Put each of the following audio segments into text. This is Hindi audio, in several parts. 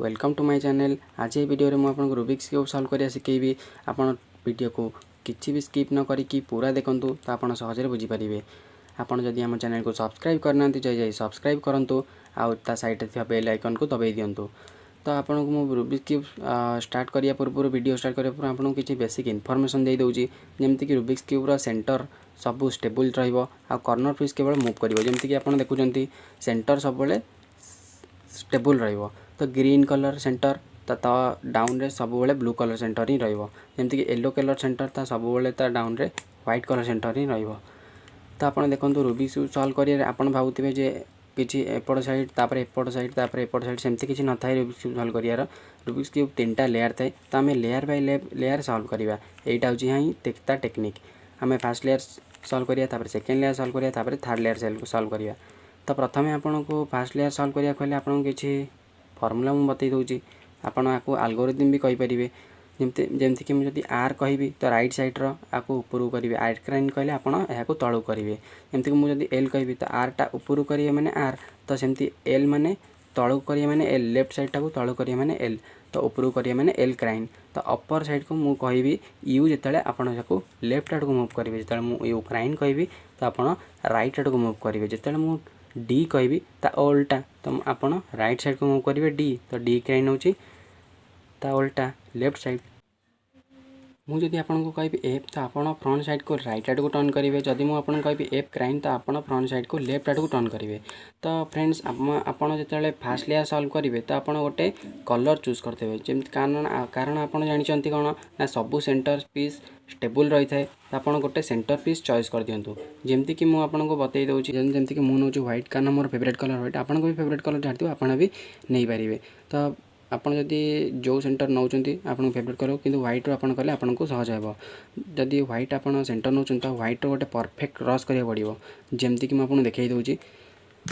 Welcome to my channel. आज ये वीडियो में आपको रूबिक्स क्यूब सॉल्व करिया शिखेबी। आपण वीडियो को किसी भी स्किप न करी पूरा देखूँ तो आप सहज बुझी पारे। आपड़ जदि आम चैनल को सब्सक्राइब करना जाए सब्सक्राइब करूँ आउ साइड थी बेल आइकन को दबाई दिंतु। तो आपको मु रूबिक्स क्यूब स्टार्ट करिया पूर्व वीडियो स्टार्ट करिया पूर्व आपको किसी बेसिक इनफॉरमेशन दे दूँगी। जमीक रूबिक्स क्यूब्र सेंटर सब स्टेबल रॉर्नर पीस केवल मूव कर जमीक आप देखुं सेंटर सब स्टेबल रहिबो। तो ग्रीन कलर सेंटर तो डाउन रे सब बेले ब्लू कलर सेंटर ही रहिबो। जमीक येलो कलर सेंटर तो सब बेले डाउन रे व्हाइट कलर सेंटर ही रहिबो। तो आप देखो रूबिक्स क्यूब सॉल्व करिए आप भावुवे जे किसी एपट साइड तापर एपट साइड तापर एपट साइड सेमती किसी न था रूबिक्स क्यूब सॉल्व करियार। रूबिक्स क्यूब 3टा लेयर थाए तो आम लेयर बाय लेयर सॉल्व करवा। यहाँ हूँ ता टेक्निक। आम फास्ट लेयर सॉल्व करिया तापर सेकेंड लेयर सॉल्व करिया तापर थर्ड लेयर सॉल्व करिया। तो प्रथम आपन को फास्ट लेयर सॉल्व करिया कहले आपन किसी फॉर्मूला मुझे बतई दूँ। आपन आपको एल्गोरिथम भी कहींपर जमीक मुझे आर कहि तो राइट साइड्र आपको उपरू करेंगे आर क्राइन कहले आप तलू करेंगे। जमीक मुझे एल कहि तो आर टा उपरू करेंगे मैंने आर तो सेमती एल माने तलू करेंगे मैंने एल लेफ्ट साइड टाक तलू करेंगे मैंने एल तो उपरू करेंगे मैंने एल क्राइन। तो अपर साइड को मुझे कहि यू जिते आपको लेफ्ट आड़ को मुव करेंगे जो मुझे यू क्राइन कहि तो आप राइट आड़ को मुव करेंगे। जिते मुझे डी कहि ता ओल्टा तो आप राइट साइड को मुव करेंगे डी तो डी क्राइन होची ता ओल्टा लेफ्ट साइड। मुझे आपको कहि एफ तो आप फ्रंट साइड को राइट आड़ को टर्न करेंगे। जदि मुझे कहि एफ क्राइन तो आप फ्रंट साइड को लेफ्ट आड़ को टर्न करेंगे। तो फ्रेंड्स आपड़ जो फास्ट लेयर सॉल्व करेंगे तो आप गोटे कलर चूज करते जमी कारण आप जानते कौन ना सबू सेंटर पीस स्टेबल रही है तो आप गोटे सेंटर पीस चॉइस कर दिंतु। जमीक कि मुझे बतई दूसरी जमीक मुझे व्हाइट कारण मोर फेवरेट कलर व्हाइट आपको भी फेवरेट कलर जानते आप भी नहीं पारे। तो आपड़ जदि जो सेंटर नौ आप फेवरेट कलर कि व्हाइट आपन कले आपको सहज हे। जदि व्हाइट आप सेंटर नौ तो व्हाइट गोटे परफेक्ट क्रॉस करा पड़ो जमीक मुझे देखई दूँगी।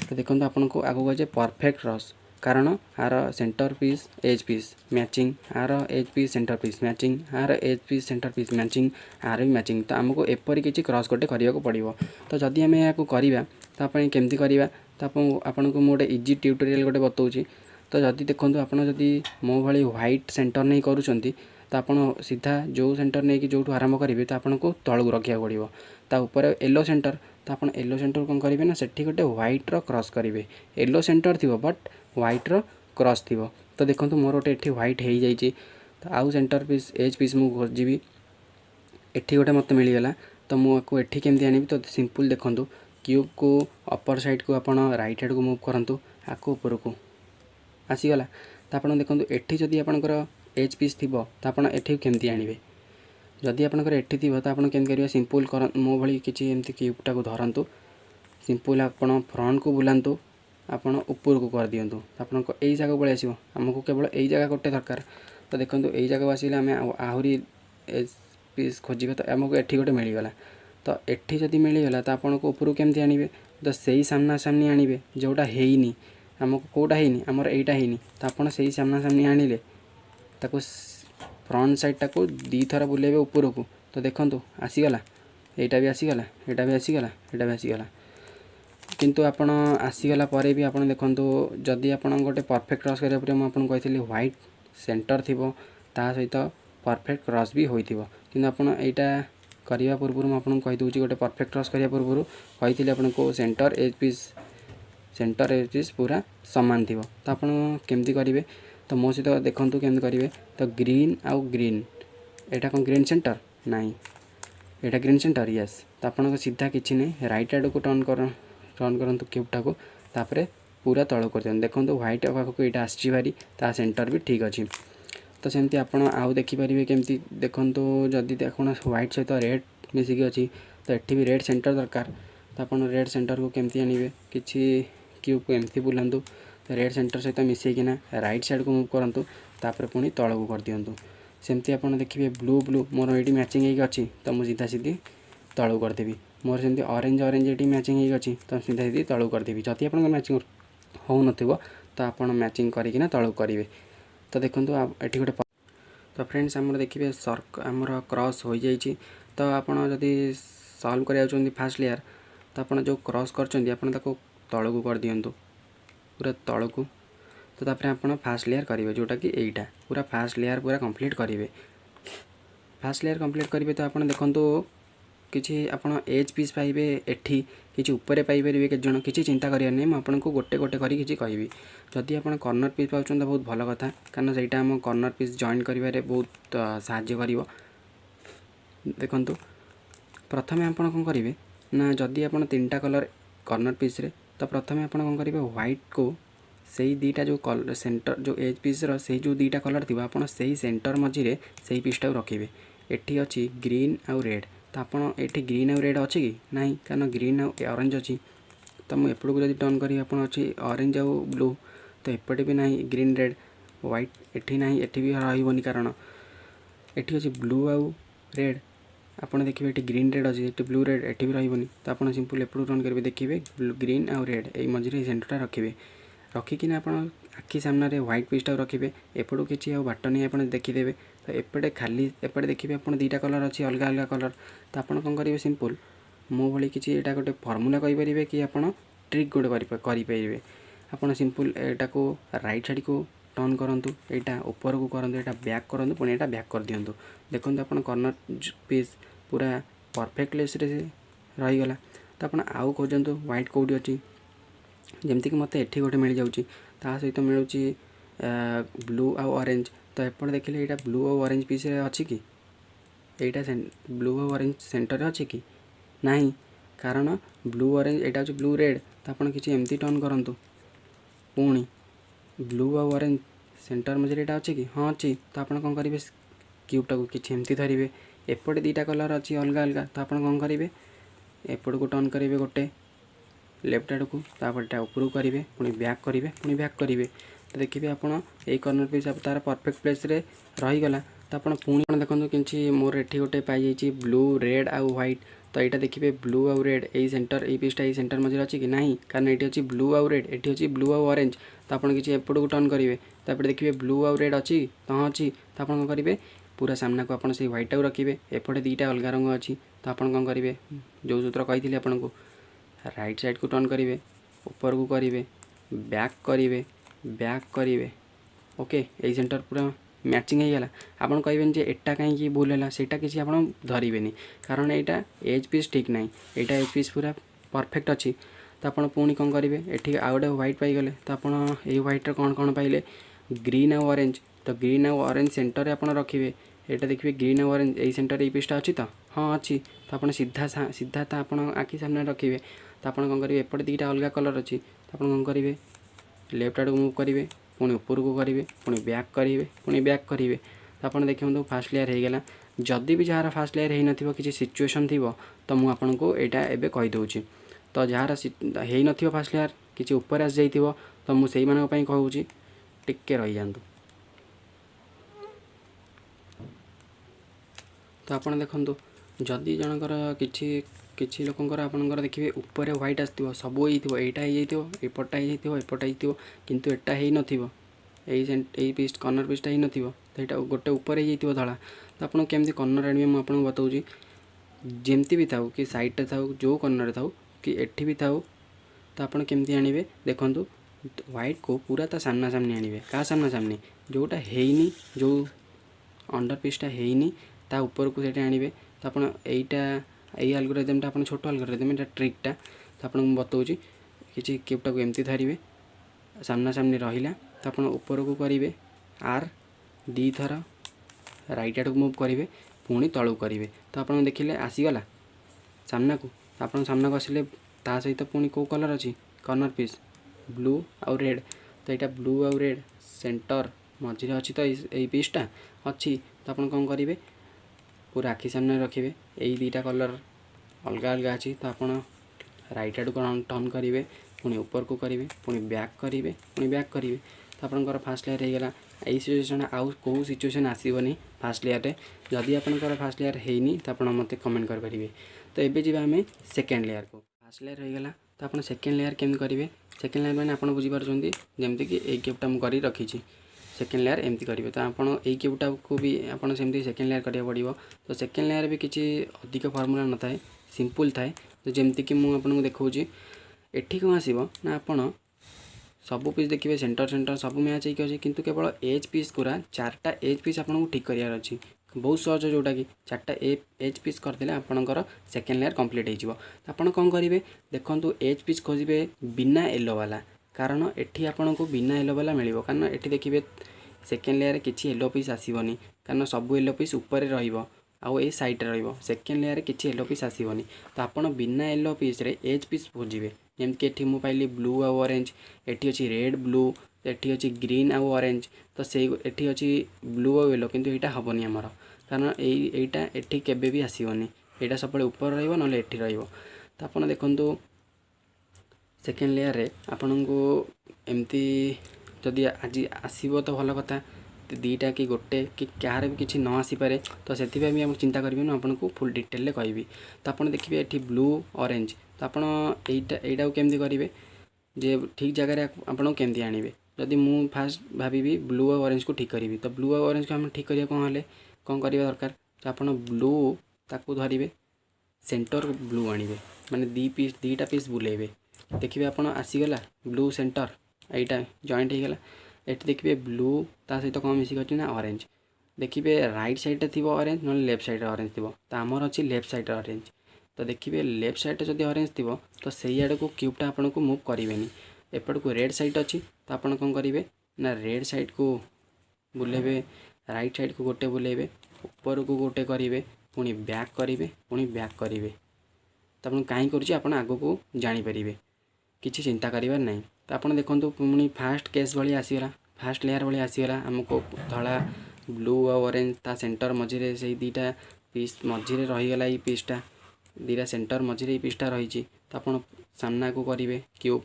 तो देखो आपको आगे जाए परफेक्ट क्रॉस कारण are center piece edge piece matching are edge piece center piece matching are edge piece center piece matching are भी मैचिंग। तो आमको एपरी किसी क्रॉस गोटे करने को पड़ो। तो जदि आम या करवा तो केमती करवा तो आपन को गोटे इजी ट्यूटोरियल गोटे बताऊँ। तो जदि देखो आप मो भाई व्हाइट सेंटर नहीं करुँच तो आप सीधा जो सेंटर नहीं जो आरंभ करेंगे तो आपको तलू रखा पड़ो। तापर येलो सेंटर तो आप येलो सेंटर कौन करेंगे ना सेठी गोटे व्हाइट्र क्रॉस करेंगे। येलो सेंटर थी बट व्हाइट्र क्रॉस थी। तो देखो मोर गोटे ये व्हाइट हो जाए तो आउ सेंटर पीस एज पीस मुझे खोजी एठी गोटे मत मिलगला। तो मुझे एठी केमती आनी तो सिंपल देखो क्यूब को अपर साइड को आप राइट आड़ को मूव करूँ आको ऊपर को आसीगला। तो आप देखो एठी जदि आपंकर एज पीस थी तो आप एठी केमती आने जदि आपंकर एठी थी तो आप केमती करेंगे सिंपल कर मो भाई किसी एमती क्यूबटा को धरतु सिंपल आप फ्रंट को बुलांतु आप ऊपर को कर दिंतु आपको यही जगह पलि आसो आमको केवल यही जगह गोटे दरकार। तो देखो यही जगह आसिले आम आहरी एज पीस खोजा तो आमको एठी गोटे मिलगला। तो एठी जदि मिलगला तो आपको ऊपर केमती आने तो सही सामना सामनी आने जोटा है आमको कौटा है आमर यहीटा है तो आप सही सामना सामनी आनिले ताको फ्रंट साइड टाक दी थर बुलेबे ऊपर को। तो देखो आसीगला यहाँ भी आसीगला यहाँ भी आसीगला यहाँ भी आसीगला किंतु आपन आसीगला परे भी आपन देखो जदि आप गोटे परफेक्ट क्रॉस करिया पड़े मुझे कही व्हाइट सेंटर थी ता सहित परफेक्ट क्रॉस भी होती कि आपन यहाँ करने पूर्व मुझे कहीदे गोटे परफेक्ट क्रॉस करिया पूर्व कही आपको सेंटर एज पीस पूरा सामान थी। तो आप केमती करेंगे तो मो सहित देखूँ केमती करेंगे तो ग्रीन आउ ग्रीन यहाँ कौन ग्रीन सेंटर नाई यहाँ ग्रीन सेंटर यस। तो आप सीधा किसी नहीं राइट आड़ को टर्न करूँ क्यूबटा को तापर पूरा तल कर देखो व्हाइट पाखक यहाँ आसी भारी ता सेंटर भी ठीक अच्छे। तो सेमती आप आउ देखिपारे केमती देखो जदि देखो व्हाइट सहित रेड मिसिकी अच्छी तो ये भी रेड सेंटर दरकार। तो आप रेड सेंटर को केमती आने किसी क्यूब को एमती बुलांतु तो रेड सेंटर सहित मिसेकिना राइट साइड को मूव करूँ तापर पुणी तल को कर दिंतु। सेमती आप देखिए ब्लू ब्लू मोर ये मैचिंग होगी अच्छी तो मुझे सीधा सीधी तलू करदेवी। मोर सेमती ऑरेंज ऑरेंज ये मैचिंग होगी अच्छी तो सीधा सीधी तलू करदेवी। जदि आप मैचिंग हो न तो आप मैचिंग करना तलू करेंगे। तो देखो ये गोटे तो फ्रेंड्स आम देखिए सर्क आमर क्रॉस हो जाइए। तो आप जदि सॉल्व कर फास्ट लेयर तो आप जो क्रॉस कर तलू कर दिंतु पूरा तलू। तो तापर आप फास्ट लेयर करेंगे जोटा कि एटा पूरा फास्ट लेयर पूरा कंप्लीट करेंगे। फास्ट लेयर कंप्लीट करेंगे तो आप देखो किसी आपड़ एज पीस पाइबे एठी किसी ऊपर पाइपर के जन किसी चिंता करार नहीं मुझे गोटे गोटे करी कहबी। जदि आप कर्नर पीस पाँच तो बहुत भल कथा कारण से आम कर्नर पीस जॉइन कर बहुत साहाय्य कर। देखु प्रथम आप कौन करेंगे ना जदि आप 3टा कलर कर्नर पीस रे तो प्रथम आप कौन करेंगे व्हाइट को से दीटा जो कलर सेंटर जो एज पीस रे जो 2टा कलर थी आप सेंटर मझे से पीसटा रखिए। एटी अच्छी ग्रीन आउ रेड तो आप ये ग्रीन आउ रेड अच्छी कि ना कारण ग्रीन आउ ऑरेंज अच्छी तो मुझे एपड़ को जब टर्न करी आप अच्छी ऑरेंज आउ ब्लू तो एपटे भी ना ग्रीन रेड व्हाइट एटी ना एटी भी रही कारण एटी अच्छी ब्लू आउ रेड आपड़ देखिए ये ग्रीन रेड अच्छी ये ब्लू रेड एटी भी रही तो आप सिंपल एपड़ टर्न करेंगे देखिए ग्रीन आउ रेड ये मझे सेंटरटा रखिए रखिकिना आप आखि सामने व्हाइट पीसटा रखिए एपटू किसी बाट नहीं आप देखीदे तो एपटे खाली एपटे देखिए आप 2टा कलर अच्छी अलग अलग कलर तो आप कौन करेंगे सिंपल मो भाई किसी यहाँ गोटे फर्मूला कहींपर कि आप ट्रिक गोटे करेंगे आप सिंपल यहाँ को राइट साइड को टर्न करूँ यहाँ ऊपर को करूँ यहाँ बैक करूँ पुणी यहाँ बैक कर दिंतु देखो आप कर्नर पीस पूरा परफेक्टलेस रहीगला तो आप आउ खोजतु व्हाइट कौटी अच्छी जमती कि मत एठी गोटे मिल जाऊँगी सहित मिलूँ ब्लू आउ ऑरेंज तो एपटे देखिए यहाँ ब्लू आउ ऑरेंज पीस अच्छी कि यहाँ ब्लू आउ ऑरेंज सेंटर अच्छी कि नहीं कारण ब्लू ऑरेंज यहाँ हूँ ब्लू रेड तो आप किसी एमती टर्न करूँ पुणी ब्लू आउ ऑरेंज सेंटर मझे यहाँ अच्छी कि हाँ अच्छी तो आप कौन करेंगे क्यूबटा को किसी एमती धरिए एपटे 2टा कलर अच्छी अलग अलग तो आप कौन करेंगे एपट को टर्न करेंगे गोटे लेफ्ट आड़ को तापर ऊपर करेंगे पुणी बैक करेंगे पुणी बैक करेंगे तो देखिए आप कर्नर पीस तार परफेक्ट प्लेस रे रहीगला तो आप पुणी देखो कि मोर एठी गोटे पाई ब्लू रेड आउ व्हाइट तो यहाँ देखिए ब्लू आउ रेड यही सेंटर यही पीसटा यही सेंटर मझे अच्छी कि नहीं कारण ये अच्छी ब्लू आउ रेड ये अच्छी ब्लू आउ ऑरेंज तो आप किसी एपट को टर्न करेंगे तो एपटे देखिए ब्लू आउ रेड अच्छी तो हाँ अच्छी तो आप कौन करेंगे पूरा सामना को आप व्हाइट टाक रखिए एपटे 2टा अलग रंग अच्छी तो आप कौन करेंगे जो सूत्र कही आपको राइट साइड को टर्न करेंगे ऊपर को करेंगे बैक करेंगे ओके यही सेंटर पूरा मैचिंग हो गला आप कहें जे एटा कहीं भूल है सेटा किसी आप धरवे कारण यहाँ एज पीस ठीक ना यहाँ एज पीस पूरा परफेक्ट अच्छी तो आप पुणी कौन करेंगे ये आउ गोटे व्हाइट पाईगले तो आप व्हाइट कौन कौन पाइले ग्रीन आउ ऑरेंज तो ग्रीन आउ ऑरेंज सेंटर आप रखिए यहाँ देखिए ग्रीन आउ ऑरेंज यही सेंटर ये पीसटा अच्छी तो हाँ अच्छी तो आप सीधा सीधा तो आप आखि सामने रखिए तो आप कौन करेंगे एपटे 2टा अलग कलर अच्छी तो आप कौन करेंगे लेफ्ट आड़ को मूव करेंगे पुणी ऊपर को करेंगे पुणी बैक करेंगे पुणी बैक करेंगे तो आप देखिए फास्ट लेयर हो गला जदि भी जार फास्ट लेयर हो न किसी सिचुएशन थी तो मुझे आपको यहाँ एवं कहीदे तो जार हो न फास्ट लेयर किसी ऊपर आस जाइ तो मुझे कहूँ टिके रही जातु तो आप देखो जदि जनकर किसी लोकंर आपंकर देखिए ऊपर व्हाइट आसो सब यहाँ एपटा एपटा किंतु एटा हो नई पीस कर्नर पीसटा हो न तो यहाँ गोटे ऊपर हो धला तो आपको केमती कर्नर आने मुझे बताऊँ जमती भी था कि साइड था जो कर्नर था कि एठी भी था तो आपड़ केमती आने देखूँ व्हाइट को पूरा ता सामना सामने आने क्या सामना सामने जोटा है जो अंडर पीसटा है ता ऊपर को से आने तो आप यही एल्गोरिथम आप छोट एल्गोरिथम ये ट्रिकटा तो आपको बताऊँ किसी क्यूबटा को एमती धरिए सामना सामने रहा तो आप ऊपर को करेंगे आर 2 थर राइट आड़ को मूव करेंगे पुणी तलू करेंगे तो आप देखिले आसीगला सामना को आप सामना को आसिले ता सहित पुणी कौ कलर अच्छी कर्नर पीस ब्लू आउ रेड तो यहाँ ब्लू आउ रेड सेंटर मझे अच्छी तो यही पीसटा अच्छी तो आप कौन करेंगे पूरा आखि सामने रखिए यही 2टा कलर अलग अलग अच्छी तो आप राइट आड़ को टर्न करेंगे पुणी ऊपर को करेंगे पुणी बैक करेंगे पुणी बैक करेंगे तो आपंकर फास्ट लेयर होगा यही सिचुएसन आउ कौ सिचुएसन आसबनी फास्ट लेयर जदि आपंकर फास्ट लेयर होनी तो आप मत कमेंट करेंगे। तो ये जी आम सेकेंड लेयर को फास्ट लेयर होगा तो आप सेकेंड लेयर केमती करेंगे सेकेंड लेयर मैंने आप बुझीपार्टी जमती कि एक क्यूबटा मुझे रखी सेकेंड लेयर एमती करेंगे तो आप क्यूबटा को भी आपड़ सेमती सेकेंड लेयर करा पड़ो तो सेकेंड लेयर भी किसी अधिक फर्मूला न थाए सिंपल थाए तो जमती कि मुझे देखा एठी कौन आसो ना आप सबू पीस देखिए सेंटर सेंटर सब मैच होकर अच्छे किंतु केवल एज पीस गुरा 4टा एज पीस आपको ठीक करार अच्छी बहुत सहज जोटा कि 4टा एज पीस करदे आपंकर सेकेंड लेयर कंप्लीट हो आपड़ कौन करेंगे देखो एज पीस खोजे बिना येलो वाला कारण एटी आपन को बिना येलो वाला मिल कारण एटी देखिए सेकेंड लेयर किसी येलो पीस आसबनी कारण सब येलो पीस ऊपर आउ ए साइड सेकेंड लेयर किसी येलो पीस आसबनी तो आपड़ बिना येलो पीस रे एज पीस खोजे जमीक एटी मुझे पाइली ब्लू आउ ऑरेंज एटी अच्छी रेड ब्लू एटी अच्छी ग्रीन आउ ऑरेंज तो से एटी अच्छी ब्लू आउ येलो किंतु यहाँ हेनी आमर कारण यहीटा एटी केबे भी आसबनी यहाँ सब ऊपर ना एटी तो आप देखु सेकेंड लेयर रे आपन को एमती जदि आज आसब तो भल कथा दीटा कि गोटे कि क्या भी किसी न आसीपे तो से भी हम चिंता करें आपको फुल डिटेल कहबी तो आप देखिए ये ब्लू ऑरेंज तो आपटा केमती करेंगे जे ठीक जगह आपको केमती आणवे जदि मु फास्ट भावी ब्लू और ऑरेंज को ठीक करी तो ब्लू और ऑरेंज को हम ठीक करिया कौन करवा दरकार तो आप ब्लू ताकू धरिवे सेंटर ब्लू आणवे माने दीटा पीस बुलेबे देखिए आप आसीगला ब्लू सेंटर यहाँ जॉइंट हो गला ये देखिए ब्लू ता सहित कौन मिसिक अच्छी ना ऑरेंज देखिए राइट साइड थी ऑरेंज ना लेफ्ट साइड ऑरेंज थी तो आमर अच्छी लेफ्ट साइड ऑरेंज तो देखिए लेफ्ट साइड जब ऑरेंज थी तो सही आड़ को क्यूबटा आपन को मूव करेंगे एपट को रेड साइड अच्छी तो आप कौन करेंगे ना रेड साइड को बुलेबे राइट साइड को गोटे बुलेबे ऊपर को गोटे करेंगे पुणी बैक करेंगे पुणी बैक करेंगे तो आप कहीं कर आग को जापर किसी चिंता करार ना तो आप देखो पुणी फास्ट केस भाई आसीगला फास्ट लेयर भाई आसीगला आमको धला ब्लू और ऑरेंज ता सेंटर मझे से दीटा पीस मझे रहीगला ये पीसटा दीटा सेंटर मझे ये पीसटा रही तो आप सामना को करेंगे क्यूब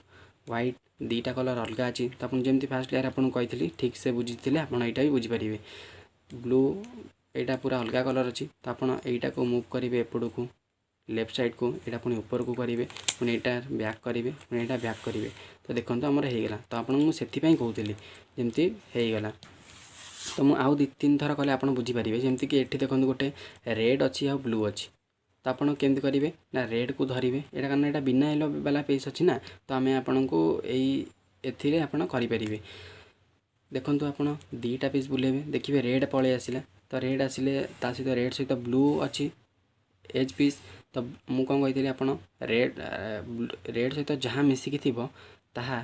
व्हाइट दीटा कलर अलग अच्छी तो आप जमी फास्ट लेयर आपको कही ठीक से बुझी आप भी बुझीपारे ब्लू यहाँ पूरा अलग कलर अच्छी तो आप यहीटा को मूव करेंगे एपड़ को लेफ्ट साइड को यहाँ पुणी ऊपर को करेंगे पुणी यहाँ बैक करेंगे पुणी यहाँ बैक करेंगे तो देखो आमर होगला तो आपको मुझे कहूली जमती होगला तो मुझे आउ 2-3 थर कले आप बुझीपारे जमीक कि ये देखो गोटे रेड अच्छी आ ब्लू अच्छी तो आपड़ केमती करेंगे ना रेड को धरिवे यहाँ कारण यहाँ बिना येलो वाला पीस अच्छी ना तो आम आपन को यही करें देखो आप दीटा पीस बुलेबे देखिए रेड पलि आसला तो रेड आसिले सहित रेड सहित ब्लू अच्छी एज पीस तो मुझे कौन कही आप रेड सहित जहाँ मिसिकी थी ताहा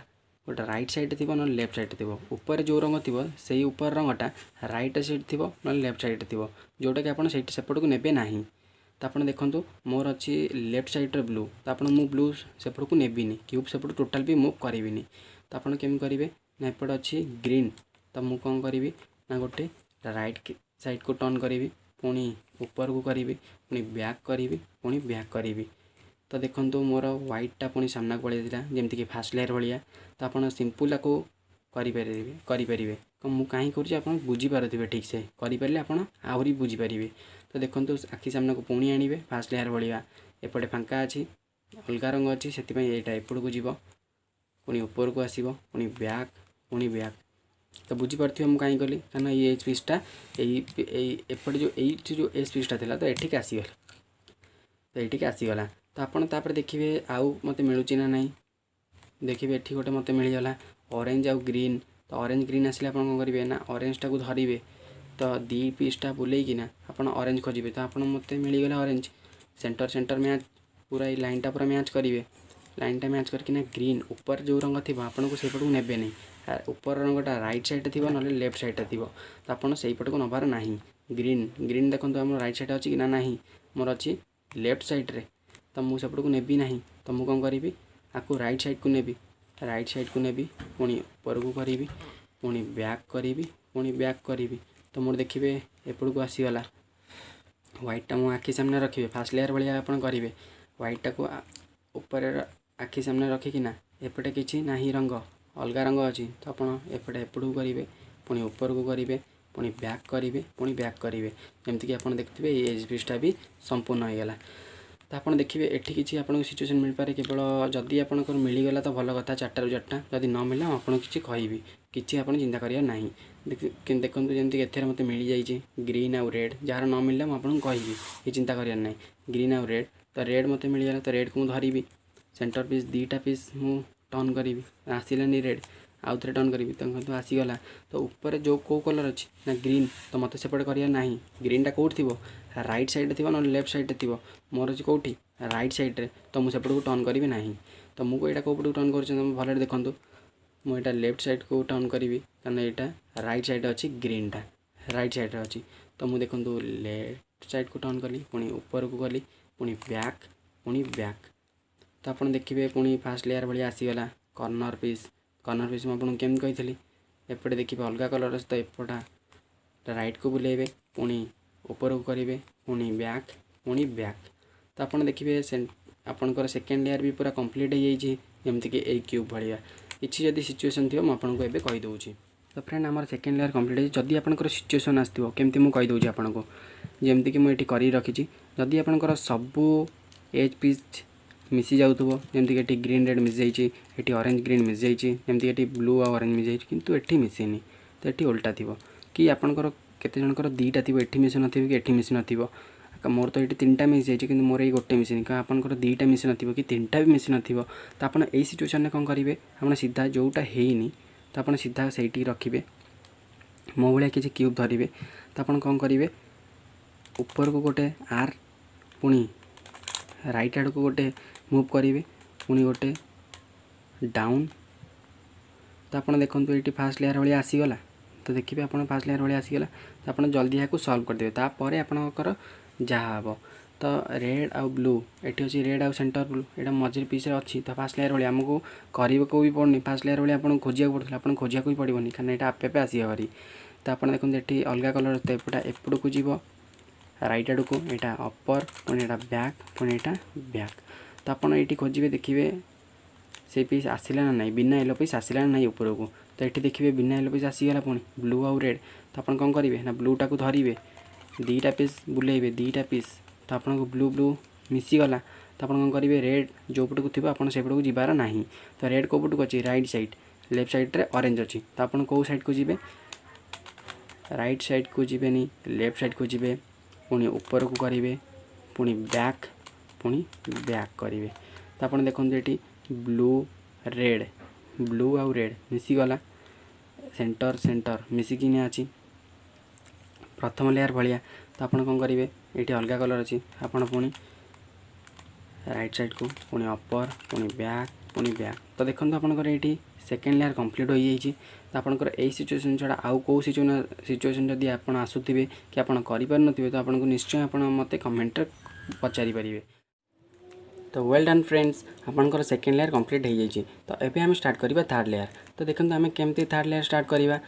गोटे राइट साइड थी ना लेफ्ट साइड थी ऊपर जो रंग थी से ऊपर रंगटा राइट साइड थी ना लेफ्ट साइड थी जोटा कि आपड़ सेपट को नेबे ना तो आप देखो मोर अच्छी लेफ्ट साइड ब्लू तो आप ब्लू सेपट को नेबिनी क्यूब सेपट टोटाल भी मूव करें तो आप करेंगे ना एपट अच्छी ग्रीन तो मुझे कौन करी ना गोटे राइट साइड को टर्न करी पुणी ऊपर को करी पुणी बैक करी पुणी बैक करी तो देखो मोर व्हाइटा पुणी सामना को पड़ता जमीक कि फास्ट लेयर भाया तो आप सिंपल को करें तो मुझे कहीं कर बुझीपारे ठीक से करें आप आहरी बुझीपारे तो देखो आखि सामना को पुणी आणवे फास्ट लेयर भाया एपटे फांका अच्छी अलग रंग अच्छी से यहाँ एपड़ को जीव पुणी ऊपर को आसब पुणी बैक तो बुझीपारे मुझे कहीं कली कारण ये एज पीसटा एपटे जो एज पीसटा था तो ये आसीगला तो आपड़ देखिए आउ मत मिलूँ ना नहीं देखिए ये गोटे मत मिलगला ऑरेंज आउ ग्रीन तो ऑरेंज ग्रीन आसले आप कौन करेंगे ना ऑरेंजटा को धरिए तो दी पीसटा बुलेकिना आप ऑरेंज खोजे तो आप मत मिलगला ऑरेंज सेंटर सेंटर मैच पूरा ये लाइनटा पूरा मैच करेंगे लाइनटा मैच करके ग्रीन ऊपर जो रंग थी आपको से पट को नेबे नहीं ऊपर रंगटा राइट साइड थी ना लेफ्ट साइड थी तो आपड़ से पट को नबार ना ग्रीन ग्रीन देखो आम राइट साइड अच्छी कि ना मोर अच्छी लेफ्ट साइड रे तो मुझे सेपट को नेबी ना तो मुझे कौन करी आपको राइट साइड को नेबी पुणी ऊपर को करी पुणी बैक करी पुणी बैक करी तो मोर देखिए एपड़ को आसीगला व्हाइटा मो आखि सामने रखिए फास्ट लेयर भाया आप करेंगे व्हाइटा को ऊपर आखि सामने रखिकिना एपटे किसी ना रंग अलग रंग अच्छी तो आप एपटे एपड़ को करेंगे पुणी ऊपर को करेंगे पुणी बैक करेंगे पुणी बैक करेंगे जमीक आप देखते ये एज पीसटा भी संपूर्ण होगला तो आप देखिए एटी किसी आपको सिचुएसन मिल पारे केवल जदि आपंकर मिलगला तो भल कथा 4टारू 4टा जदि न मिला आपको किसी कहबी किसी आप चिंता करार ना देखो जमीक एथेर मत मिल जाइए ग्रीन आउ रेड जार न मिलला मुझे कहबी ये चिंता करार ना ग्रीन आउ रेड तो रेड मत मिलगला तो रेड को धरबी सेंटर पीस दीटा पीस मु टर्न करी आसलानी रेड आउ थे टर्न करी देखो आसीगला तो ऊपर जो कौ कलर अच्छी ना ग्रीन तो मत सेपटे करिया ना ग्रीनटा कौट थी राइट साइड थी ना लेफ्ट साइड थी मोर अच्छी कौटी राइट साइड तो मुझे सेपट को टर्न करी ना तो मुझे यहाँ कौपट टर्न कर भले देखूँ मुझे लेफ्ट साइड को टर्न करी कारण यहाँ राइट साइड अच्छी ग्रीनटा राइट साइड अच्छी तो मुझे देखूँ लेफ्ट साइड को टर्न कली पुणी ऊपर को गली पुणी बैक तो आप देखिए पुणी फास्ट लेयर भाई आसीगला कॉर्नर पीस मुझे आपको केमती कही एपटे देखिए अलग कलर अच्छे तो एपटा राइट को बुलेबे पुणी ऊपर को करेंगे पुणी बैक तो आप देखिए आपंकर सेकेंड लेयर भी पूरा कंप्लीट हो जाइए जमीक ये क्यूब भाया किसी जदि सिचुएसन थी मुझे एवं कहीदे तो फ्रेंड आम सेकेंड लेयर कंप्लीट जदि आपंकर सिचुएसन आसो केमती मुझे कहीदे आपको जमीक मुझे कर रखी जदि आपंकर सबू एज पीस मिसी जाऊँ जमीक ये ग्रीन रेड मिस जाइए ये ऑरेंज ग्रीन मिस जाइए जमीक ये ब्लू और ऑरेंज मिस जाइए किंतु ये मिसेनी तो ये उल्टा थी कि आपंकर केते जनकर दीटा थी एठी मिसी नथिबो कि एठी मिसी नथिबो मोर तो ये तीन मिस जाइए कि मोर ये गोटे मिसनी क्या आपंकर दीटा मिसी नथिबो कि तीनटा भी मिसी नथिबो तो आपन एई सिचुएशन में कौन करेंगे आप सीधा जोटा हेनी तो आप सीधा से रखिए मो भाया किसी क्यूब धरवे तो आप कौन करेंगे ऊपर को गोटे आर पुणी राइट आड़ को गोटे मूव करेंगे पुणी गोटे डाउन तो आप देखो ये फास्ट लेयर भाई आसीगला तो देखिए आप फास्ट लेयर भाई आसीगला तो आप जल्दी यहाँ सल्व करदे तापर आपंकर जहाँ हम तो रेड आउ ब्लू ये अच्छी रेड आउ सेंटर ब्लू यहाँ मझे पीस अच्छी तो फास्ट लेयर भाई आमको करने को भी पड़नी फास्ट लेयर भाई आपको खोजा पड़ता आप खोजा भी पड़ोनी कारण यहाँ आपे आपे आसी भारी तो आप देखते ये अलग कलर तो एपटा एपट को जीव राइट आड़ को यहाँ अपर पुणी यहाँ बैक पुणी यहाँ बैक तो आप ये खोजे देखिए से पीस आसला ना नहीं बिना येलो पीस आसला ना नहीं ऊपर को तो ये देखिए बिना येलो पीस आसीगला पुणी ब्लू आउ रेड तो आप कौन करेंगे ना ब्लूटा को धरवे दीटा पीस बुलेबे दीटा पीस तो आपको ब्लू ब्लू मिसीगला तो आप कौन करेंगे रेड जो पट को थी आपड़ से पट को जीवार ना तो रेड को पट को अच्छी राइट साइड लेफ्ट साइड रे ऑरेंज अच्छी तो आप कौ साइड को जीवे राइट साइड को जीवेनी लेफ्ट साइड को जीवे पुणी ऊपर को करेंगे पुणी बैक करेंगे तो आप देखो ये ब्लू आउ रेड मिसीगला सेंटर सेंटर मिसिकी अच्छी प्रथम लेयर भाया तो आप कौन करेंगे ये अलग कलर अच्छी आपड़ पुणी राइट साइड को पुणी अपर पुणी बैक तो देखो आपंकर ये सेकेंड लेयर कंप्लीट हो जाइए तो आपंकर यही सिचुएसन छड़ा आउ कौ सिचुएसन जदि आप आसुवे कि आप करें तो आपको निश्चय आप मत कमेंट पचारि पारे तो वेल डन फ्रेंड्स आपंकर सेकेंड लेयर कंप्लीट हो जाइए तो एबे हम स्टार्ट करवा थर्ड लेयर तो देखते आम केमती थर्ड लेयर स्टार्ट करवा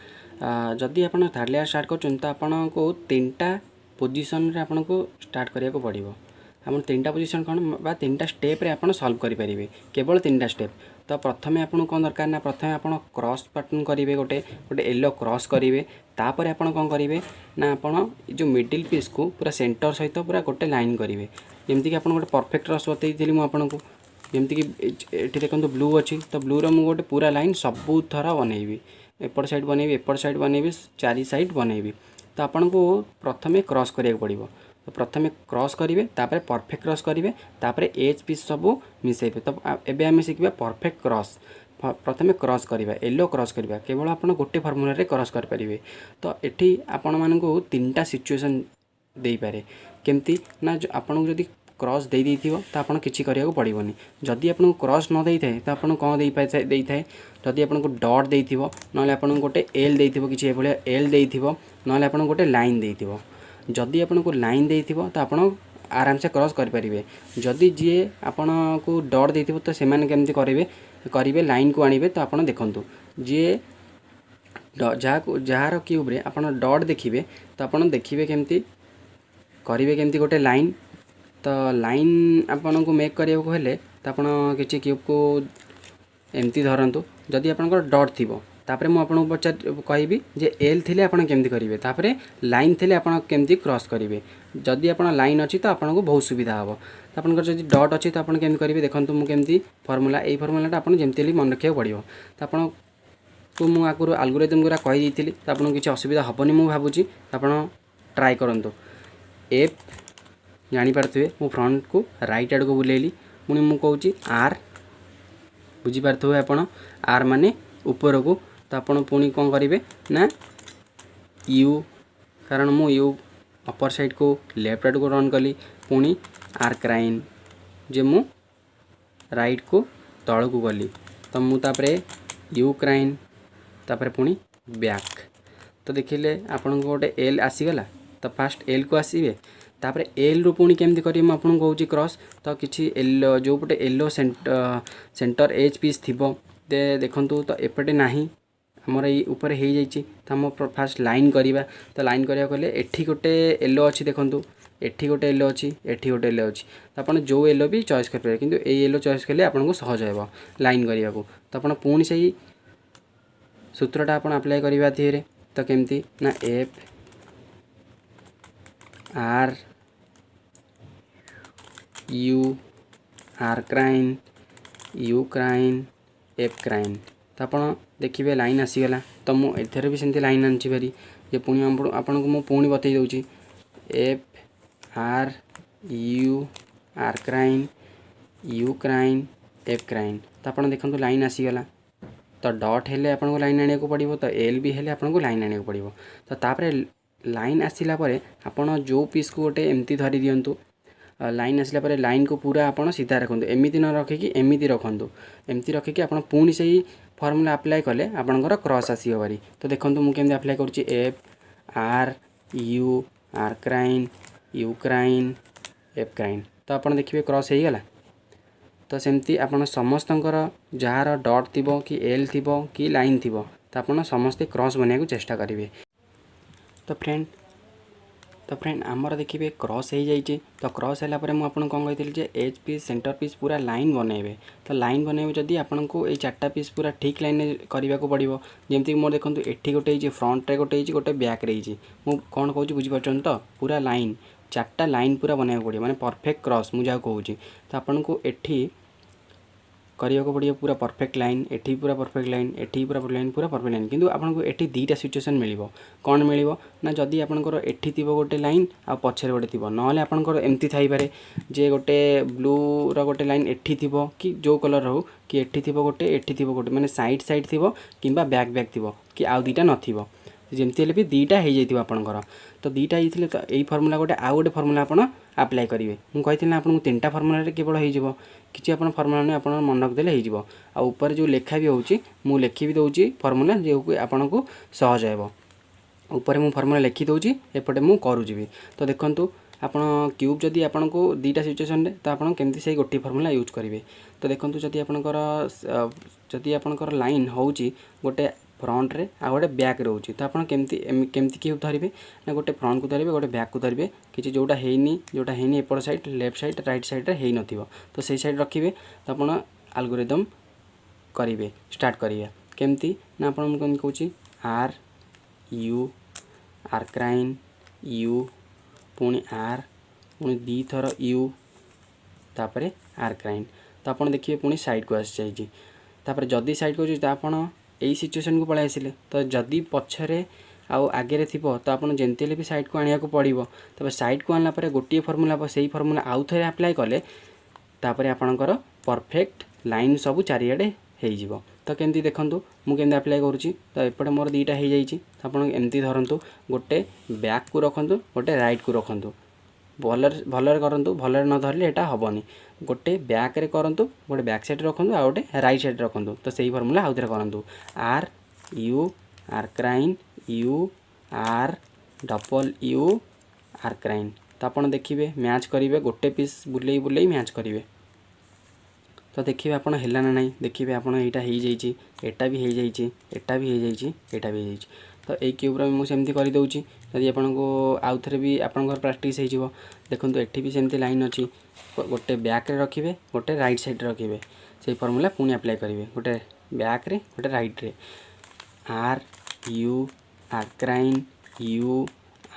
जदि आप थर्ड लेयर स्टार्ट कर तो आपन को तीनटा पोजिशन रे आपन को स्टार्ट करिया को पड़िबो आप तीनटा पोजिशन कौन बा तीनटा स्टेप रे आपन सॉल्व करि परिबे केवल तीनटा स्टेप तो प्रथमे आपन कौन दरकार ना प्रथमे आपन क्रॉस पैटर्न करेंगे गोटे येलो क्रॉस करेंगे तापर आपन कौन करेंगे ना आपन जो मिडिल पीस को पूरा सेंटर सहित पूरा गोटे लाइन करेंगे जमीक कि आप गोटे परफेक्ट क्रॉस बतई थी मुझे जमीक ये देखो ब्लू अच्छी तो ब्लू रो गोटे पूरा लाइन सबू थर बनैबी एपट साइड बनैबी एपट साइड बनैबी चारि साइड बनैबी तो आपन को प्रथमे क्रॉस करिया पड़िबो तो प्रथमे क्रॉस करेंगे तापर परफेक्ट क्रॉस करेंगे तापर एज पीस सब मिसेबे तो एबे आम शिखा परफेक्ट क्रॉस प्रथमे क्रॉस करवा येलो क्रॉस करवा केवल आप गोटे फर्मुला रे क्रॉस करें तो ये आपण मानू तीनटा सिचुएसन दे पारे केमती ना आपन जदि क्रॉस दे देथिबो तो आपन किछि करिया को पड़िबोनी जदि आपन क्रॉस न देई थाए तो आपन कोन देई थाए जदि आपन को डॉट देथिबो नले आपन गोटे एल देथिबो किछि एभलिया एल देथिबो नले आपन गोटे लाइन देथिबो जदि आपन को लाइन देथिबो तो आपन आराम से क्रॉस कर परिबे जदि जे आपन को डॉट देथिबो तो से माने केमती करिवे लाइन को आनिबे तो आपन देखंतु जे जार क्यूब रे आपन डॉट देखिबे तो आपन देखिबे केमती करिवे केमती गोटे लाइन तो लाइन आपन को मेक करिया को हेले तो आपन किछि क्यूब को एमती धरंतु जदि आपन डॉट थिबो तापर मु आपन पचार कहबी जे एल थिले आपन केमती करिवे तापर लाइन थिले आपन केमती क्रॉस करिवे जदि आपन लाइन अछि तो आपन को बहुत सुविधा हबो तो आपन जदि डॉट अछि तो आपन केमती करिवे देखंतु मु केमती फार्मूला एई फार्मूलाटा आपन जेमती ले मन रखिया पड़िबो तो आपन को मु आगुर एल्गोरिथम गुरा कहि दिथिली तो आपन किछि असुविधा हबनी मु भाबुची आपन ट्राई करंतु एफ जानि पारथुवे मु फ्रंट को राइट आड़ को बुलेली पुणी मु कहूची आर बुझी पारथुवे आपन आर माने ऊपर को तो आपण पुणी कौन करेंगे ना यू कारण मु यू अपर साइड को लेफ्ट आड़ को रन कली पुणी आर्क लाइन जे मु राइट को तल को गली तो मुझे यू क्राइन तापर पुणी बैक तो देखिले आपन को गोटे एल आसीगला तो फास्ट एल को आसीबे तापर एल रु पुणी केमती करी मैं आपन कहूँ क्रॉस तो किसी एल जो पटे येलो सेंटर एज पीस थिबो दे देखंतु तो एपटे नाही हमर ये ऊपर हो जाइए तो हम फास्ट लाइन करवा तो लाइन करा गले एठी गोटे येलो अच्छी देखंतु एठी गोटे येलो अच्छी एठी गोटे येलो अच्छी तो आपन जो येलो भी चॉइस कर पारे किंतु ए येलो चॉइस कले आपन को सहज हेबो लाइन करने को तो आपन पुणी सही सूत्रटा आपन अप्लाई करवा धीरे तो केमती ना F R U R prime U prime F prime तो आपन देखिए लाइन आसीगला तो मुझे भी सेमती लाइन आनी भारी जे पुणी आपन को मु पुणी बतई दूची F R U R prime U prime F prime तो आपन देखंतु लाइन आसीगला तो डॉट हेले आपन को लाइन आने को पड़िबो तो एल भी हेले आपन को लाइन आने को पड़िबो तो तापरे लाइन आसिला परे आपन जो पीस को गोटे एमती धरी दियंतु लाइन आसिला परे लाइन को पूरा आपन सीधा रखंतु एमिति न रखिकी एमिति रखंतु एमती रखिकी आपन पुणी सही फॉर्मूला अप्लाई कले आपनकर क्रॉस आसीयो बारी तो देखंतु मु केमती अप्लाई करूची F R U R prime U prime F prime तो आपन देखिबे क्रॉस हो गला तो सेमती आपन समस्तंकर जार डॉट थिबो कि एल थिबो कि लाइन थिबो तो आपन समस्ते क्रॉस बनिया को चेष्टा करिवे तो फ्रेंड आमर देखिए क्रॉस हो जाइए तो क्रॉस है मुझे आपको कौन कही जे एज पीस सेंटर पीस पूरा लाइन बनइबे तो लाइन बनइबे जदि आपन को ये चार्टा पीस पूरा ठीक लाइन करने को पड़ो जमती मोर देखो एठी गोटे फ्रंट रे गोटे बैक रे मु कौन कहूँ बुझीपार तो पूरा लाइन चार्टा लाइन पूरा बनवा पड़ो माने परफेक्ट क्रॉस मुझे कहूँ तो आपन को एठी करने को पड़ो पूरा परफेक्ट लाइन एठी पूरा परफेक्ट लाइन एठी पूरा परफेक्ट लाइन किंतु आपन को एठी दीटा सिचुएसन मिलिबो कौन मिलिबो ना जदि आपनकर एठी थिबो गोटे लाइन आ पछरे गोटे थिबो नहले आपनकर एमती थाई पारे जे गोटे ब्लू रो गोटे लाइन एठी थिबो कि जो कलर हो कि एठी थिबो गोटे माने साइड साइड थिबो किंबा बैक बैक थिबो कि आउ दीटा नथिबो जमती हेले भी दीटा हो जाइए आपनकर तो दीटा होइथिले तो यही फर्मूला गोटे आउ गोटे फर्मूला आपन अप्लाई करेंगे मुझे कही आपको तीन फर्मूला केवल हो किसी आप फर्मूला नहीं आप मन रखिदे हो ऊपर जो लेखा भी होची मु लिखि भी दौची फर्मूला जो आपन को सहज है ऊपर मु फर्मूला लिखि दौची एपटे मु करूची भी तो देखंतु आपन क्यूब जदि आपन को दीटा सिचुएसन रे तो आपन केमती से गोटे फर्मूला यूज करेंगे तो देखंतु जदि आपनकर लाइन होची गोटे फ्रंट रे आ गोटे बैक रोची तो आपन केमती क्यूब धरिबे ना गोटे फ्रंट को धरिबे गोटे बैक को धरिबे किछि जोटा हेनी एपट side left side right side रे हेई नथिबो तो सेई साइड रखिबे तो आपन एल्गोरिदम करिवे स्टार्ट करिवे केमती ना आपन कोन कहूची are U R prime you पुणी आर पुणी दी थर यू तापरे आर क्राइन तो आपन देखिए पुणी साइड को आसी जाइए तापरे जदी साइड को तो आपन यही सिचुएसन को पळाई आसिले तो जदी पछरे आउ आगे थी तो आपन जेंती भी साइड को आनिया को पड़ो तब साइड को आनला परे गोटे फर्मूला से फर्मूला आउ थे अप्लाई कले तापरे आपनकर परफेक्ट लाइन सब चारिआडे हो तो केमती देखंतु मु केमती अप्लाई करूची तो एपटे मोर दीटा हो जाइए आपन एमती धरंतु गोटे बैक को रखंतु गोटे राइट को रखंतु भलर करंतु भलर न धरले एटा हबनी गोटे बैक रे करंतु गोटे बैक साइड रखंतु आ गोटे राइट साइड रखंतु तो सही फर्मूला आउ थे करंतु R U R prime U R double U R prime तो आपन देखिए मैच करेंगे गोटे पीस बुले बुले मैच करेंगे तो देखिए आपन हेला ना नहीं देखिए आपन एटा हो जाइए एटा भी हो जाइए एटा भी हो जाइए एटा भी हो जाइए तो यही क्यूब्र मुझे सेमती कर दूची जदि आपन को आउ थे भी आपन प्रैक्टिस हो देखो एठी भी सेमती लाइन अच्छी गोटे बैक रे रखिए गोटे राइट साइड रखिए से फर्मूला पुणी अप्लाई करेंगे गोटे बैक रे गोटे राइट रे R U R prime U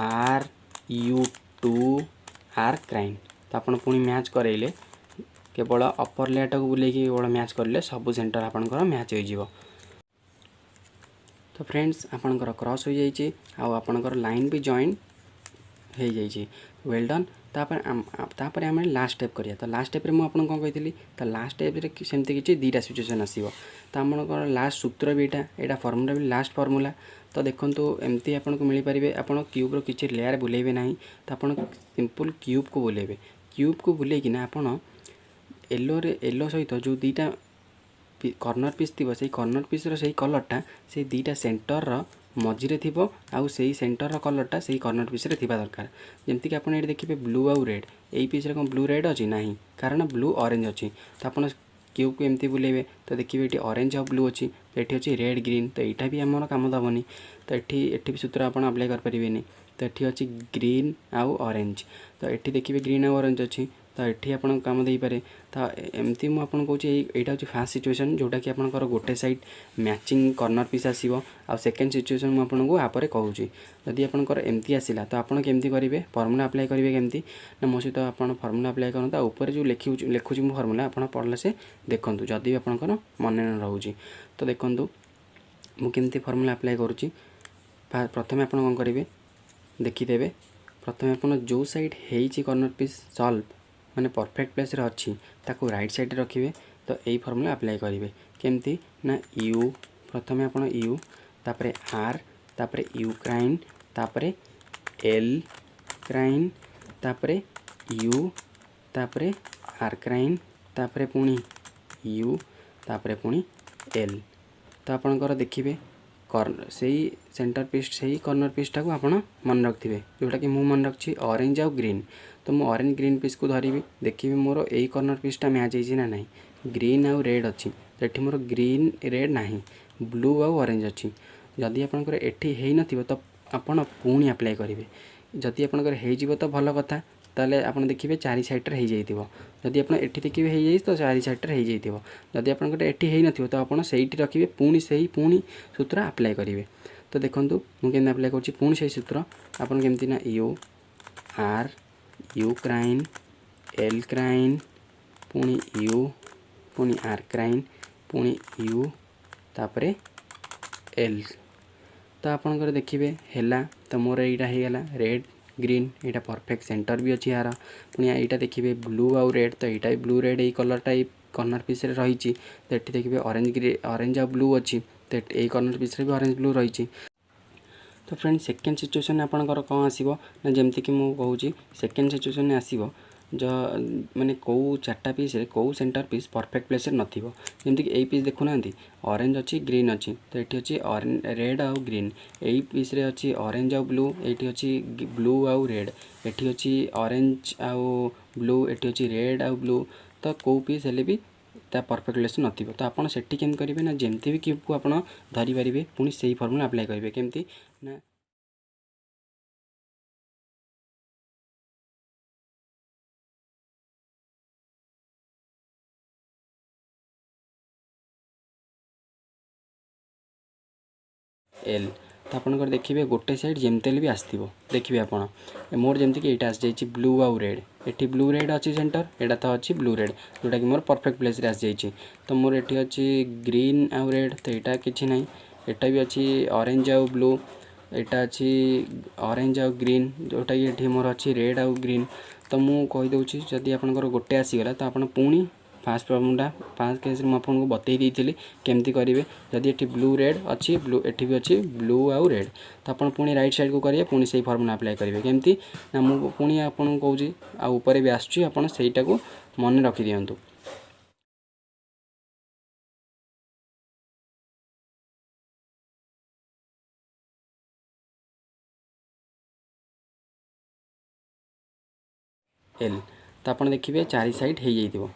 R U two R prime तो आपन पुणी मैच करेले केवल अपर लेटा को बुले केवल मैच करेले सब सेंटर आपनकर मैच हो तो फ्रेंड्स आपनकर क्रॉस हो जाइए आपनकर लाइन भी जॉइन हो जाइए वेल डन तापर आम लास्ट स्टेप करिया। तो लास्ट स्टेप रे मुझे आपको कौन कही तो लास्ट स्टेप रे सेमती किसी दुईटा सिचुएसन आसो। तो आम लास्ट सूत्र भी यहाँ फर्मुला भी लास्ट फर्मुला। तो देखो एमती आपको मिल पारे आप क्यूब्र किसी लेयर बुलेबे ना। तो आप सिंपल क्यूब को बुलेबे। क्यूब को बुलेकिना आप येलो सहित जो दुईटा कॉर्नर पीस थी से कॉर्नर पीस रो कलरटा से दुईटा सेंटर मझिरे थी आउ से सेंटर कलरटा से कॉर्नर पीस रे थिबा दरकार। जमती कि आप ये देखिए ब्लू आउ रेड यही पीस कौन ब्लू रेड अच्छी ना कारण ब्लू ऑरेंज अच्छी। तो आप क्यूब को एमती बुलेबे तो देखिए ये ऑरेंज आउ ब्लू अच्छी तो ये अच्छी रेड ग्रीन। तो यहाँ भी आम कम दबनी। तो ये भी सूत्र आप अप्लाई करें। तो ये अच्छी ग्रीन आउ ऑरेंज। तो ये देखिए ग्रीन आउ ऑरेंज अच्छी तो ये आप कम दे पारे। तो एमती मुझे कहूँ यहाँ हूँ फास्ट सिचुएसन जोटा कि आपंकर गोटे साइड मैचिंग कॉर्नर पीस आसो। आ सेकेंड सिचुएसन मुझे आपको कहूँ जदि आपंकर एमती आसला तो आपड़ केमती करेंगे फर्मुला अप्लाई करेंगे केमती ना मो सहित आप फर्मुला अप्लाई करते ऊपर जो लिखुची मु फर्मुला आप पढ़ले से देखूँ जदि भी आपंकर मन न रोचे। तो देखूँ मुझे फर्मुला अप्लाई करुँची। प्रथम आप कौन करेंगे देखीदे। प्रथम आप जो साइड होती कॉर्नर पीस सॉल्व माने परफेक्ट प्लेस रे अच्छी ताको राइट साइड रखिए। तो यही फर्मुला अप्लाई करेंगे केमती ना यू प्रथम आप यू तापरे आर तापरे यू क्राइन तापरे एल क्राइन तापरे यू तापरे आर क्राइन तापरे पुणी यू तापरे पुणी एल। तो आपणकर देखिए कॉर्नर से सेंटर पीस से कॉर्नर पीसटा को आप मन रखिए जोटा कि मुझे मन रखी ऑरेंज आउ ग्रीन। तो मु ऑरेंज ग्रीन पीस को धरबी देखिए मोर यही कॉर्नर पीसटा मैच होती ना नहीं ग्रीन आउ रेड अच्छी। तो ये मोर ग्रीन रेड ना ब्लू आउ ऑरेंज अच्छी। जदि आपंकर एठी है न तो आपड़ पुणी अप्लाई करेंगे। जदि आपंकर हो तो भल कथा ताले आप देखिए चारि साइड्रे हो जाइए। जदि आप एठी देखिए हो जाए तो चारि साइड्रे हो जाइए। जदि आपंकर एठी है न तो आप सही रखिए पुणी से पुणी सूत्र अप्लाई करेंगे। तो देखूँ मुझे अप्लाई करुँची पुणी से सूत्र आप केमती ना यू आर यू क्राइन एल क्राइन पुणी यू पुणी आर क्राइन पुणी यू तापरे एल। तो आपंकर देखिए है तो मोर यहाँ होगला रेड ग्रीन यहाँ परफेक्ट सेंटर भी अच्छी यार पुणी यहाँ देखिए ब्लू आउ रेड। तो यहाँ भी ब्लू रेड यही कलरटा कॉर्नर पीस रही। तो ये देखिए ऑरेंज आउ ब्लू अच्छी तो यही कॉर्नर पीस भी ऑरेंज ब्लू रही। तो फ्रेंड सेकेंड सिचुएसन आपंकर कौन आसो ना जमती कि मुझे कहूँ सेकेंड सिचुएसन आसो जो माने कौ चार्टा पीस कौ सेंटर पीस परफेक्ट प्लेस नथिबो। जमती कि यही पीस देखुना ऑरेंज अच्छी ग्रीन अच्छी तो ये अच्छी रेड आउ ग्रीन यही पीस रे अच्छी ऑरेंज आउ ब्लू ये अच्छी ब्लू आउ रेड ये अच्छी ऑरेंज आउ ब्लू ये अच्छी रेड आउ ब्लू। तो कौ पीस हेले भी ता परफेक्ट प्लेस नथिबो। तो आपन सेठी केम करेंगे ना जमती भी क्यूब को आप धरी पारे पुणी से फर्मुला अप्लाई करेंगे केमती ना एल। तो आपंकर देखिए गोटे साइड जमती भी आसो देखिए आप मोर जमती कि यहाँ आस ब्लू आउ रेड ये ब्लू रेड अच्छी सेंटर यहाँ तो अच्छी ब्लू रेड जोटा कि मोर परफेक्ट प्लेस रे आसी जाइए। तो मोर ये अच्छी ग्रीन आउ रेड तो यहाँ किसी ना यहाँ भी अच्छी ऑरेंज आउ ब्लू यहाँ अच्छी ऑरेंज आउ ग्रीन जोटा कि ये मोर अच्छी रेड आउ ग्रीन। तो मुझे कहीदे जदि आपंकर गोटे आसीगला तो आप पुणी फास्ट फर्मुला फास्ट केस मुझे बतई देती केमती करेंगे। जदि ये ब्लू रेड अच्छी ब्लू ये भी अच्छी ब्लू आउ रेड तो आप पुणी राइट साइड को करेंगे पुणी से फर्मुला अप्लाई करेंगे केमती ना मुझे पुणी आपको कहूँ आउपर भी आसटा को मन रखी दिंतु। एल। तो आप देखिए चारि साइड हो जाइए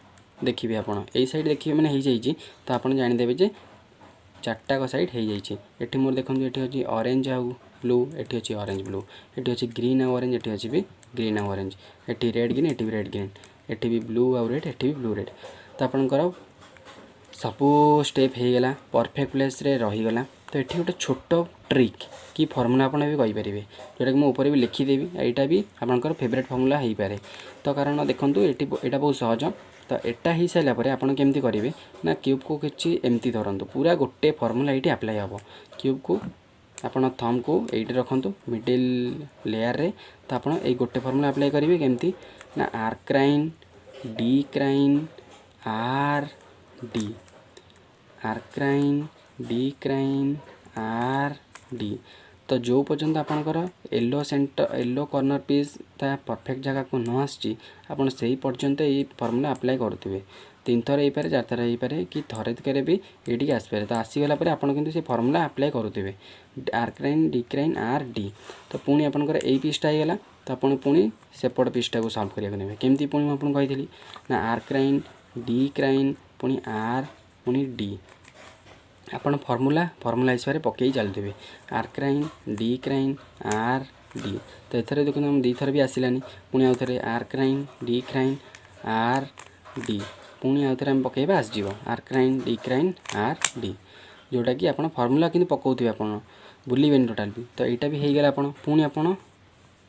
देखिए आप यही साइड देखिए मैंने हो जाइए। तो आप जानीदेवे जे चार्टाक साइड हो जाइए। ये मोर देखो ये अच्छी ऑरेंज आउ ब्लू ये अच्छी ऑरेंज ब्लू ये अच्छी ग्रीन आउ ऑरेंज ये अच्छी भी ग्रीन आउ ऑरेंज ये रेड ग्रीन ये भी रेड ग्रीन ये भी ब्लू आउ रेड ये भी ब्लू रेड। तो आपंकर सबू स्टेप होगला परफेक्ट प्लेस रे रहीगला। तो ये गोटे छोट ट्रिक कि फर्मुला आप भी कहींपारे जोटा कि मुझे भी लिखिदेवी यहाँ भी आपंकर फेवरेट फर्मुला हो पाए। तो कारण देखूँ यहाँ बहुत सहज। तो एटा हो सारापर आपड़ केमती करेंगे ना क्यूब को किसी एमती धरतु पूरा गोटे फर्मुला ये अप्लाई हम क्यूब को आपण थंब को एइटे रखंतु मिडिल लेयर रे तो आपण ए गोटे फार्मूला अप्लाई करेंगे केमती ना R prime D prime R D R prime D prime R D तो जो पर्यंत आपणकर yellow center yellow corner piece ता परफेक्ट जगह को न आसी आपन सही पर्यंत ये फार्मूला अप्लाई करुवे 3 थर हो पारे 4 थर हो पारे कि थरे करे भी ये आसपे तो आसीगला आपन किंतु से फार्मूला अप्लाई करुवे R prime D prime R D तो पुणी आपनकर ए पीसटा होगला तो आपन पुणी सेपट पीसटा को सॉल्व करिया नेबे केमती पुणी म आपन कहितली ना आर क्राइन डी क्राइन पुणी आर पुणी डी आपण फार्मूला हिसाब से पकई चलते are prime D prime R D तो एथरे देखो हम 2 थर भी आसिलानी पुणी आउ थे are prime D prime R D पुणी आउ थे पकईबा आसज are prime D prime R D जोटा कि आप फार्मूला कि पकाउे आप भूलें टोटाल भी तो यहाँ भी होगला आप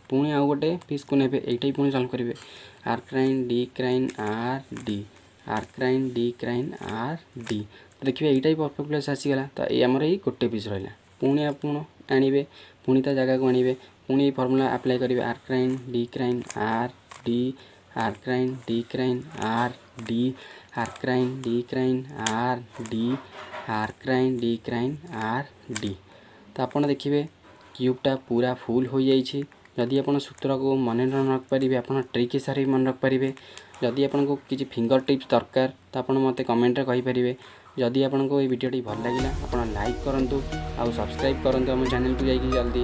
पुणी आउ गोटे पीस को नेबे एटा पुणी सॉल्व करेंगे R prime D prime R D R prime D prime R D देखिए यहीटा ही परफेक्ट प्लेस आसीगला तो ये आमर ये गोटे पीस रहा पुणी आप आने पुणी ता जगह को आने पुणी फार्मूला अप्लाई करेंगे R prime D prime R D R prime D prime R D R prime D prime R D R prime D prime R D तो आप देखिए क्यूबटा पूरा फुल हो जाइए जदि आप सूत्र को मन न रख पारे आप ट्रिक हिसाब से मन रख पारे जदि आपको किसी फिंगर टिप्स दरकार तो आप मत कमेंट कहींपर जदि आपको ये वीडियो भल लगे आप लाइक करूँ आउ सब्सक्राइब करूँ आम चैनल को जाइए जल्दी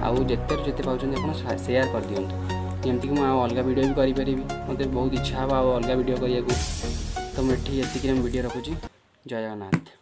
आउ जिते जिते पाँच आप सेयार कर दिंतु जमती कि अलग वीडियो भी करी मत बहुत इच्छा हाँ अलग वीडियो करने को तो मुझे ये वीडियो रखुची जय जगन्नाथ।